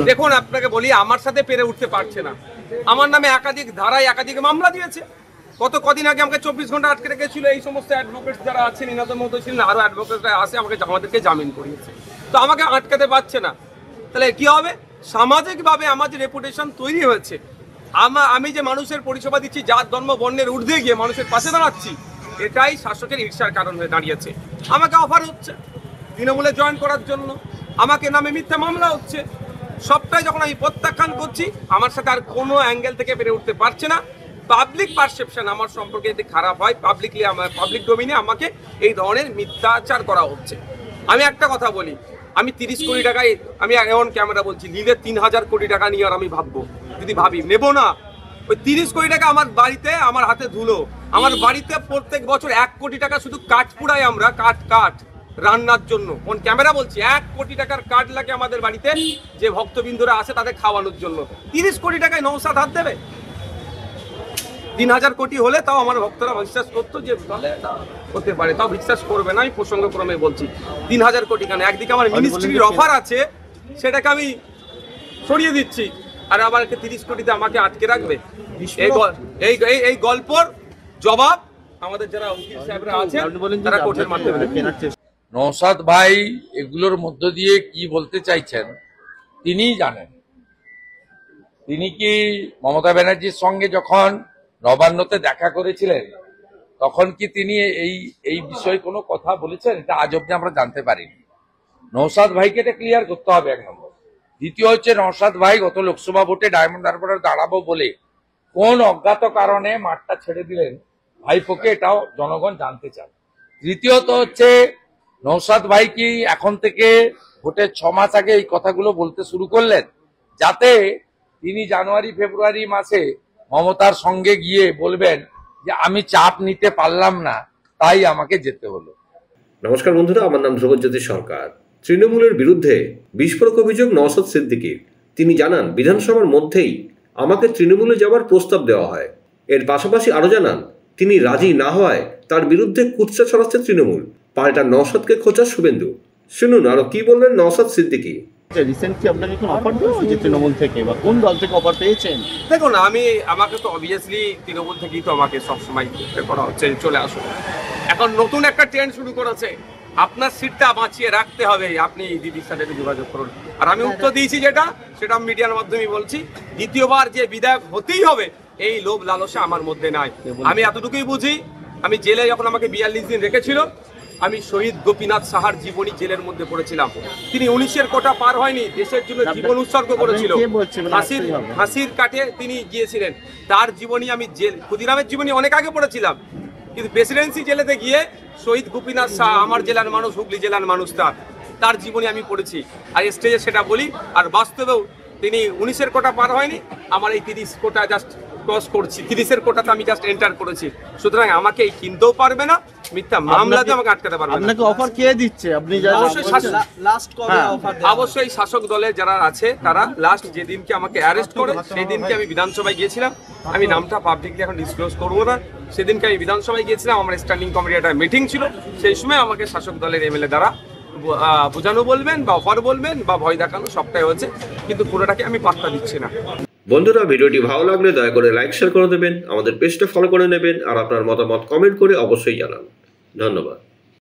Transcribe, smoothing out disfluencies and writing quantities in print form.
দেখুন আপনাকে বলি, আমার সাথে পেরে উঠতে পারছে না। আমার নামে একাধিক ধারায় একাধিক মামলা দিয়েছে। কদিন আগে আমাকে 24 ঘন্টা আটকে রেখেছিল। এই সমস্ত অ্যাডভোকেট যারা আছেন, ইনাদের মতো ছিলেন আরো অ্যাডভোকেটরা আসে আমাদেরকে জামিন করিয়েছে। তো আমাকে আটকাতে পারছে না। তাহলে কি হবে? সামাজিকভাবে আমার যে রেপুটেশন তৈরি হয়েছে, আমি যে মানুষের পরিষেবা দিচ্ছি, জাত ধর্ম বর্ণের ঊর্ধ্বে গিয়ে মানুষের পাশে দাঁড়াচ্ছি, এটাই শাসকের ঈর্ষার কারণ হয়ে দাঁড়িয়েছে। আমাকে অফার হচ্ছে তৃণমূলে জয়েন করার জন্য, আমাকে নামে মিথ্যা মামলা হচ্ছে। সবটাই যখন আমি প্রত্যাখ্যান করছি, আমার সাথে আর কোনো অ্যাঙ্গেল থেকে পেরে উঠতে পারছে না। পাবলিক পারসেপশন আমার সম্পর্কে যদি খারাপ হয়, পাবলিক ডোমিনে আমাকে এই ধরনের মিথ্যাচার করা হচ্ছে। আমি একটা কথা বলি, আমি 30 কোটি টাকায়, আমি এখন ক্যামেরা বলছি, নিলে 3000 কোটি টাকা নিয়ে আর আমি ভাববো? যদি ভাবি, নেবো না। ওই 30 কোটি টাকা আমার বাড়িতে, আমার হাতে ধুলো। আমার বাড়িতে প্রত্যেক বছর 1 কোটি টাকা শুধু কাঠ পুড়াই আমরা, কাঠ রান্নার জন্য। কোন ক্যামেরা বলছি, 1 কোটি টাকার কাঠ লাগে আমাদের বাড়িতে, যে ভক্তবিন্দুরা আসে তাদের খাওয়ানোর জন্য। 30 কোটি টাকায় নৌসাদ হাত দেবে? 3000 কোটি হলে তাও আমার ভক্তরা বিশ্বাস করতো যে তাহলে হতে পারে, তাও বিশ্বাস করবে না। আমি প্রসঙ্গক্রমে বলছি 3000 কোটি কেন? একদিকে আমার মিনিস্ট্রির অফার আছে, সেটাকে আমি সরিয়ে দিচ্ছি, আর আবার 30 কোটিতে আমাকে আটকে রাখবে? এই গল্পর জবাব আমাদের যারা উকিল সাহেবরা আছেন তারা কোর্টের মাধ্যমে। নওশাদ ভাই এগুলোর মধ্য দিয়ে কি বলতে চাইছেন তিনিই জানেন। তিনি কি মমতা ব্যানার্জির সঙ্গে যখন নবান্নতে দেখা করেছিলেন, তখন কি তিনি এই বিষয়ে কোনো কথা বলেছেন? এটা আজ অব্দি আমরা জানতে পারিনি। নওশাদ ভাইকে এটা ক্লিয়ার করতে হবে, 1 নম্বর। দ্বিতীয় হচ্ছে, নওশাদ ভাই গত লোকসভা ভোটে ডায়মন্ড হারবারে দাঁড়াবো বলে কোন অজ্ঞাত কারণে মাঠটা ছেড়ে দিলেন ভাইপোকে, এটাও জনগণ জানতে চায়। তৃতীয়ত হচ্ছে, নওশাদ ভাই কি এখন থেকে ভোটের 6 মাস আগে এই কথাগুলো বলতে শুরু করলেন, যাতে তিনি জানুয়ারি ফেব্রুয়ারি মাসে মমতার সঙ্গে গিয়ে বলবেন যে আমি চাপ নিতে পারলাম না, তাই আমাকে যেতে হলো। নমস্কার বন্ধুরা, আমার নাম ধ্রুবজ্যোতি সরকার। তৃণমূলের বিরুদ্ধে বিস্ফোরক অভিযোগ নওশাদ সিদ্দিকীর। তিনি জানান, বিধানসভার মধ্যেই আমাকে তৃণমূলে যাওয়ার প্রস্তাব দেওয়া হয়। এর পাশাপাশি আরো জানান, তিনি রাজি না হওয়ায় তার বিরুদ্ধে কুৎসা ছড়াচ্ছে তৃণমূল। পাল্টা নওশাদকে খোঁচা শুভেন্দু। শুনুন আরো কি বললেন নওশাদ সিদ্দিকী। রিসেন্টলি আপনাকে কোন অফার দেওয়া হয়েছে তৃণমূল থেকে, বা কোন দল থেকে অফার পেয়েছেন? দেখুন, আমাকে তো অবভিয়াসলি তৃণমূল থেকেই তো আমাকে সবসময় করা হচ্ছে চলে আসুন। এখন নতুন একটা ট্রেন্ড শুরু করেছে, আপনার সিটটা বাঁচিয়ে রাখতে হবে, আপনি দিদির সাথে যোগাযোগ করুন। আর আমি উত্তর দিয়েছি সেটা মিডিয়ার মাধ্যমে বলছি, দ্বিতীয়বার যে বিধায়ক হতেই হবে এই লোভ লালসা আমার মধ্যে নাই। আমি এতটুকুই বুঝি, আমি জেলে যখন আমাকে 42 দিন রেখেছিল, আমি শহীদ গোপীনাথ সাহার জীবনী জেলের মধ্যে পড়েছিলাম। তিনি 19-এর কোটা পার হয়নি, দেশের জন্য জীবন উৎসর্গ করেছিল। ফাঁসির কাটে তিনি গিয়েছিলেন, তার জীবনী আমি ক্ষুদিরামের জীবনী অনেক আগে পড়েছিলাম, কিন্তু প্রেসিডেন্সি জেলেতে গিয়ে শহীদ গোপীনাথ সাহা, আমার জেলার মানুষ, হুগলি জেলার মানুষ, তার জীবনী আমি পড়েছি, আর স্টেজে সেটা বলি। আর বাস্তবেও তিনি 19-এর কোটা পার হয়নি, আমার এই 30 কোটা জাস্ট ক্রস করছি, 30-এর কোটাতে আমি জাস্ট এন্টার করেছি। সুতরাং আমাকে এই কিনতেও পারবে না, মিথ্যা মামলাতে আমাকে আটকাতে পারবে না। আপনাকে অফার কে দিচ্ছে? আপনি অবশ্যই শাসক দলের যারা আছে তারা। লাস্ট যেদিনকে আমাকে অ্যারেস্ট করে সেই দিনকে আমি বিধানসভায় গিয়েছিলাম, আমি নামটা পাবলিকলি এখন ডিসক্লোজ করবো না। সেদিনকে আমি বিধানসভায় গিয়েছিলাম, আমার স্ট্যান্ডিং কমিটির একটা মিটিং ছিল, সেই সময় আমাকে শাসক দলের এমএলএ দ্বারা বোঝানো বলবেন বা অফার বলবেন বা ভয় দেখানো, সবটাই হচ্ছে, কিন্তু পুরোটাকে আমি পাত্তা দিচ্ছি না। বন্ধুরা, ভিডিওটি ভালো লাগলে দয়া করে লাইক শেয়ার করে দেবেন, আমাদের পেজটা ফলো করে নেবেন, আর আপনার মতামত কমেন্ট করে অবশ্যই জানান। ধন্যবাদ।